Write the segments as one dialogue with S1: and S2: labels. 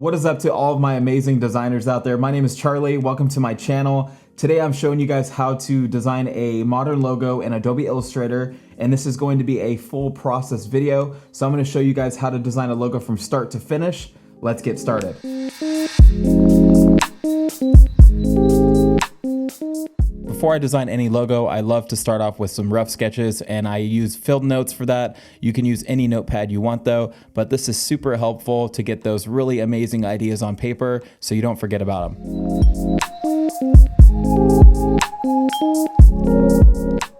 S1: What is up to all of my amazing designers out there? My name is Charlie. Welcome to my channel. Today I'm showing you guys how to design a modern logo in Adobe Illustrator, and this is going to be a full process video. So I'm going to show you guys how to design a logo from start to finish. Let's get started. Before I design any logo, I love to start off with some rough sketches, and I use field notes for that. You can use any notepad you want though, but this is super helpful to get those really amazing ideas on paper so you don't forget about them.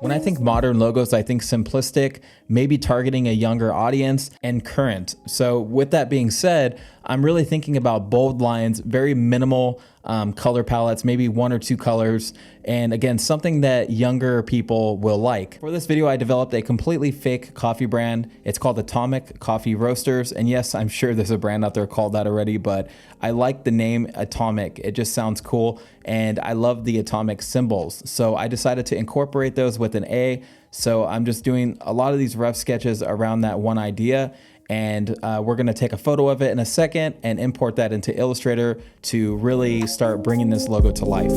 S1: When I think modern logos, I think simplistic, maybe targeting a younger audience, and current. So with that being said, I'm really thinking about bold lines, very minimal color palettes, maybe one or two colors, and again, something that younger people will like. For this video, I developed a completely fake coffee brand. It's called Atomic Coffee Roasters, and yes, I'm sure there's a brand out there called that already, but I like the name Atomic. It just sounds cool, and I love the atomic symbols. So I decided to incorporate those with an A. So I'm just doing a lot of these rough sketches around that one idea, and we're gonna take a photo of it in a second and import that into Illustrator to really start bringing this logo to life.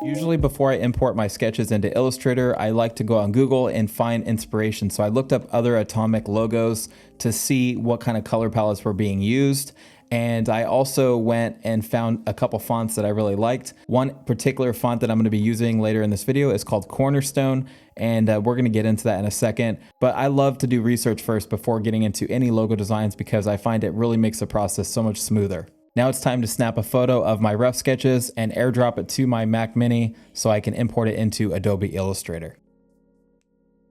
S1: Usually before I import my sketches into Illustrator, I like to go on Google and find inspiration. So I looked up other Atomic logos to see what kind of color palettes were being used. And I also went and found a couple fonts that I really liked. One particular font that I'm gonna be using later in this video is called Cornerstone, and we're gonna get into that in a second. But I love to do research first before getting into any logo designs because I find it really makes the process so much smoother. Now it's time to snap a photo of my rough sketches and airdrop it to my Mac Mini so I can import it into Adobe Illustrator.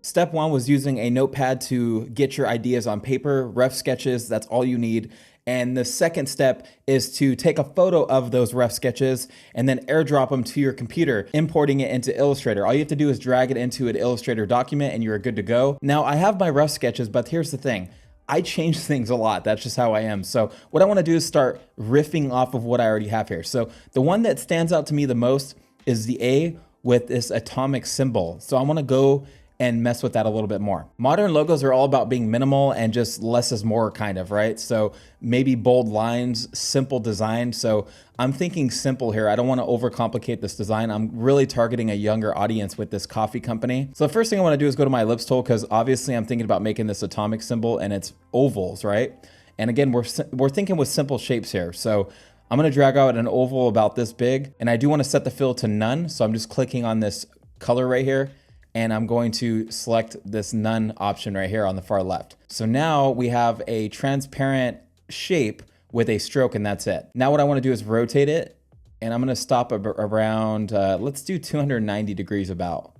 S1: Step one was using a notepad to get your ideas on paper, rough sketches, that's all you need. And the second step is to take a photo of those rough sketches and then airdrop them to your computer, importing it into Illustrator. All you have to do is drag it into an Illustrator document and you're good to go. Now I have my rough sketches, but here's the thing. I change things a lot. That's just how I am. So what I want to do is start riffing off of what I already have here. So the one that stands out to me the most is the A with this atomic symbol. So I want to go and mess with that a little bit more. Modern logos are all about being minimal and just less is more kind of, right? So maybe bold lines, simple design. So I'm thinking simple here. I don't want to overcomplicate this design. I'm really targeting a younger audience with this coffee company. So the first thing I want to do is go to my ellipse tool because obviously I'm thinking about making this atomic symbol and it's ovals, right? And again, we're thinking with simple shapes here. So I'm going to drag out an oval about this big, and I do want to set the fill to none. So I'm just clicking on this color right here, and I'm going to select this none option right here on the far left. So now we have a transparent shape with a stroke, and that's it. Now what I want to do is rotate it, and I'm going to stop around, let's do 290 degrees about.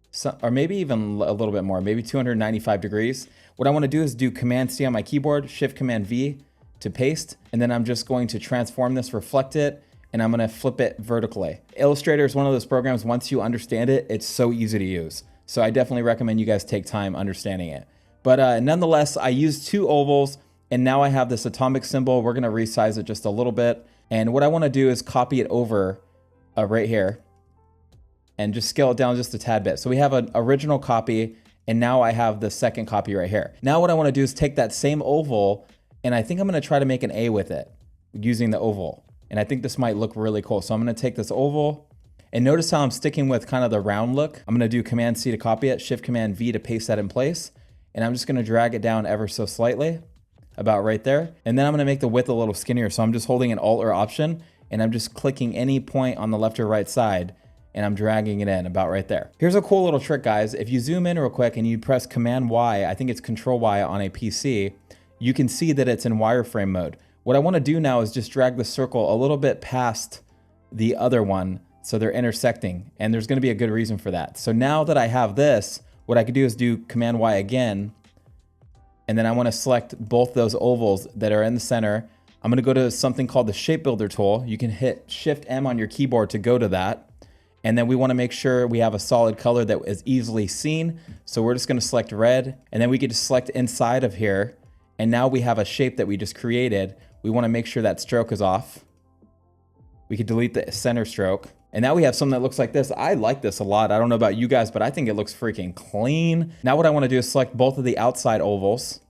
S1: So, or maybe even a little bit more, maybe 295 degrees. What I want to do is do Command C on my keyboard, Shift Command V to paste, and then I'm just going to transform this, reflect it, and I'm gonna flip it vertically. Illustrator is one of those programs, once you understand it, it's so easy to use. So I definitely recommend you guys take time understanding it. But nonetheless, I used two ovals, and now I have this atomic symbol. We're gonna resize it just a little bit. And what I wanna do is copy it over right here and just scale it down just a tad bit. So we have an original copy, and now I have the second copy right here. Now what I wanna do is take that same oval, and I think I'm gonna try to make an A with it using the oval. And I think this might look really cool. So I'm gonna take this oval, and notice how I'm sticking with kind of the round look. I'm gonna do Command C to copy it, Shift Command V to paste that in place. And I'm just gonna drag it down ever so slightly, about right there. And then I'm gonna make the width a little skinnier. So I'm just holding an Alt or Option, and I'm just clicking any point on the left or right side, and I'm dragging it in about right there. Here's a cool little trick, guys. If you zoom in real quick and you press Command Y, I think it's Control Y on a PC, you can see that it's in wireframe mode. What I want to do now is just drag the circle a little bit past the other one so they're intersecting, and there's going to be a good reason for that. So now that I have this, what I could do is do Command Y again, and then I want to select both those ovals that are in the center. I'm going to go to something called the Shape Builder tool. You can hit Shift M on your keyboard to go to that, and then we want to make sure we have a solid color that is easily seen. So we're just going to select red, and then we get to select inside of here, and now we have a shape that we just created. We want to make sure that stroke is off. We could delete the center stroke. And now we have something that looks like this. I like this a lot. I don't know about you guys, but I think it looks freaking clean. Now what I want to do is select both of the outside ovals.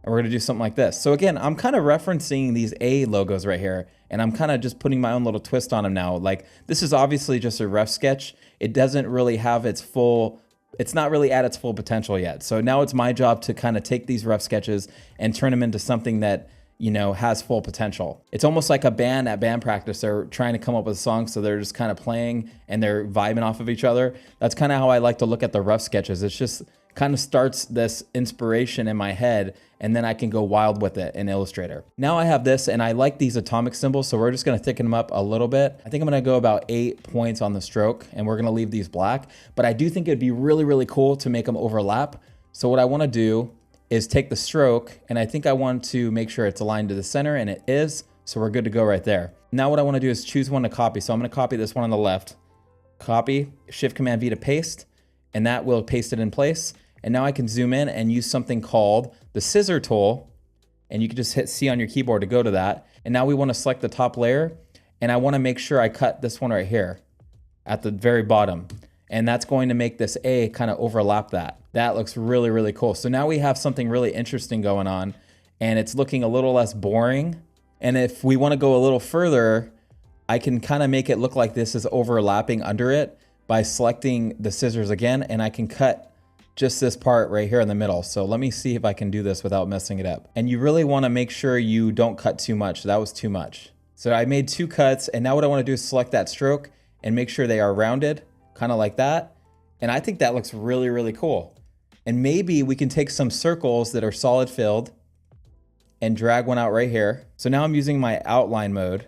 S1: And we're going to do something like this. So again, I'm kind of referencing these A logos right here. And I'm kind of just putting my own little twist on them now. Like, this is obviously just a rough sketch. It doesn't really have its full, it's not really at its full potential yet. So now it's my job to kind of take these rough sketches and turn them into something that, you know, has full potential. It's almost like a band at band practice. They're trying to come up with a song, so they're just kind of playing and they're vibing off of each other. That's kind of how I like to look at the rough sketches. It's just kind of starts this inspiration in my head, and then I can go wild with it in Illustrator. Now I have this, and I like these atomic symbols, so we're just gonna thicken them up a little bit. I think I'm gonna go about 8 points on the stroke, and we're gonna leave these black, but I do think it'd be really, really cool to make them overlap. So what I wanna do is take the stroke, and I think I want to make sure it's aligned to the center, and it is, so we're good to go right there. Now what I wanna do is choose one to copy. So I'm gonna copy this one on the left, copy, Shift-Command-V to paste, and that will paste it in place. And now I can zoom in and use something called the scissor tool, and you can just hit C on your keyboard to go to that. And now we wanna select the top layer, and I wanna make sure I cut this one right here at the very bottom. And that's going to make this A kind of overlap that. That looks really, really cool. So now we have something really interesting going on, and it's looking a little less boring. And if we wanna go a little further, I can kind of make it look like this is overlapping under it by selecting the scissors again, and I can cut just this part right here in the middle. So let me see if I can do this without messing it up. And you really wanna make sure you don't cut too much. That was too much. So I made 2 cuts, and now what I wanna do is select that stroke and make sure they are rounded, kind of like that. And I think that looks really, really cool. And maybe we can take some circles that are solid filled and drag one out right here. So now I'm using my outline mode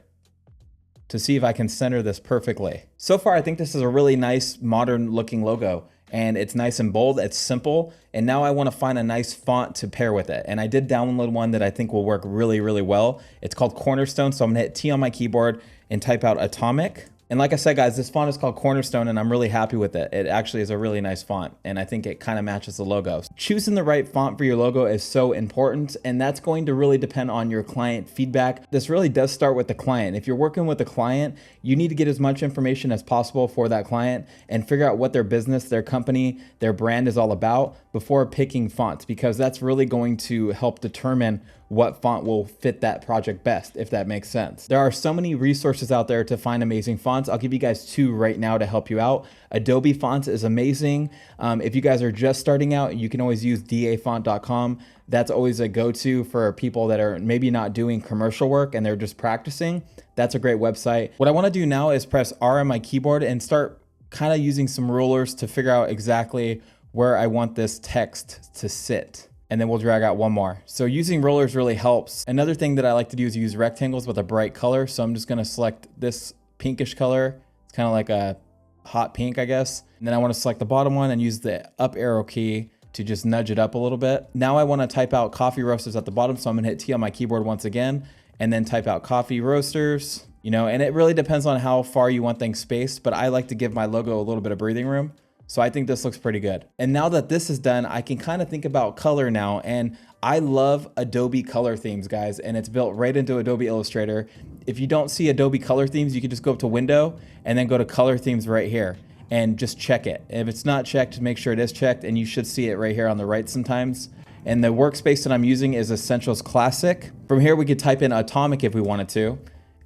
S1: to see if I can center this perfectly. So far, I think this is a really nice modern looking logo, and it's nice and bold, it's simple. And now I wanna find a nice font to pair with it. And I did download one that I think will work really, really well. It's called Cornerstone. So I'm gonna hit T on my keyboard and type out Atomic. And like I said, guys, this font is called Cornerstone, and I'm really happy with it. It actually is a really nice font, and I think it kind of matches the logo. Choosing the right font for your logo is so important, and that's going to really depend on your client feedback. This really does start with the client. If you're working with a client, you need to get as much information as possible for that client and figure out what their business, their company, their brand is all about before picking fonts, because that's really going to help determine what font will fit that project best, if that makes sense. There are so many resources out there to find amazing fonts. I'll give you guys 2 right now to help you out. Adobe Fonts is amazing. If you guys are just starting out, you can always use dafont.com. That's always a go-to for people that are maybe not doing commercial work and they're just practicing. That's a great website. What I wanna do now is press R on my keyboard and start kind of using some rulers to figure out exactly where I want this text to sit. And then we'll drag out one more. So using rollers really helps. Another thing that I like to do is use rectangles with a bright color. So I'm just gonna select this pinkish color. It's kind of like a hot pink, I guess. And then I wanna select the bottom one and use the up arrow key to just nudge it up a little bit. Now I wanna type out coffee roasters at the bottom. So I'm gonna hit T on my keyboard once again, and then type out coffee roasters, you know, and it really depends on how far you want things spaced, but I like to give my logo a little bit of breathing room. So I think this looks pretty good. And now that this is done, I can kind of think about color now. And I love Adobe color themes, guys, and it's built right into Adobe Illustrator. If you don't see Adobe color themes, you can just go up to Window and then go to color themes right here and just check it. If it's not checked, make sure it is checked, and you should see it right here on the right sometimes. And the workspace that I'm using is Essentials Classic. From here, we could type in Atomic if we wanted to,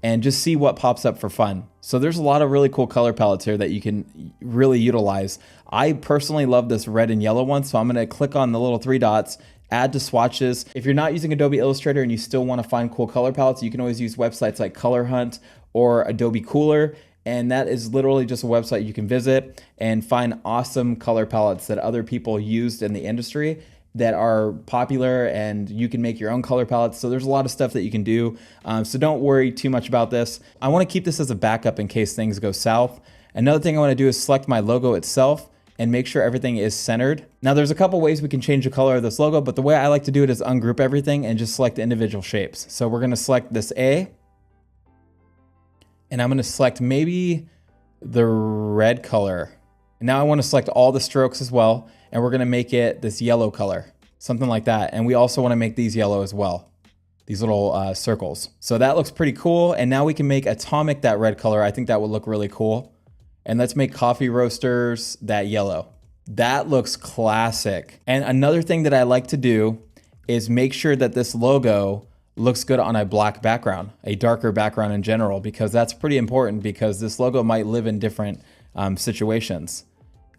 S1: and just see what pops up for fun. So there's a lot of really cool color palettes here that you can really utilize. I personally love this red and yellow one, so I'm gonna click on the little 3 dots, add to swatches. If you're not using Adobe Illustrator and you still wanna find cool color palettes, you can always use websites like Color Hunt or Adobe Cooler. And that is literally just a website you can visit and find awesome color palettes that other people used in the industry that are popular, and you can make your own color palettes. So there's a lot of stuff that you can do. So don't worry too much about this. I wanna keep this as a backup in case things go south. Another thing I wanna do is select my logo itself and make sure everything is centered. Now there's a couple ways we can change the color of this logo, but the way I like to do it is ungroup everything and just select the individual shapes. So we're gonna select this A, and I'm gonna select maybe the red color. Now I wanna select all the strokes as well, and we're gonna make it this yellow color, something like that. And we also wanna make these yellow as well. these little circles. So that looks pretty cool. And now we can make Atomic that red color. I think that would look really cool. And let's make Coffee Roasters that yellow. That looks classic. And another thing that I like to do is make sure that this logo looks good on a black background, a darker background in general, because that's pretty important because this logo might live in different situations.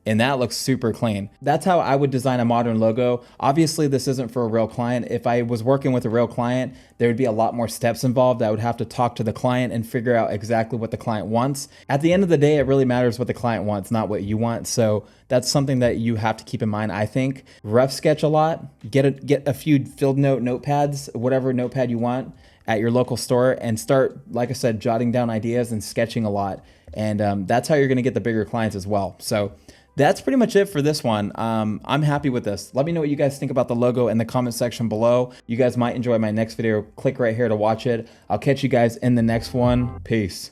S1: And that looks super clean. That's how I would design a modern logo. Obviously, this isn't for a real client. If I was working with a real client, there would be a lot more steps involved. I would have to talk to the client and figure out exactly what the client wants. At the end of the day, it really matters what the client wants, not what you want. So that's something that you have to keep in mind, I think. Rough sketch a lot, get a few field notepads, whatever notepad you want at your local store, and start, like I said, jotting down ideas and sketching a lot. And that's how you're gonna get the bigger clients as well. So that's pretty much it for this one. I'm happy with this. Let me know what you guys think about the logo in the comment section below. You guys might enjoy my next video. Click right here to watch it. I'll catch you guys in the next one. Peace.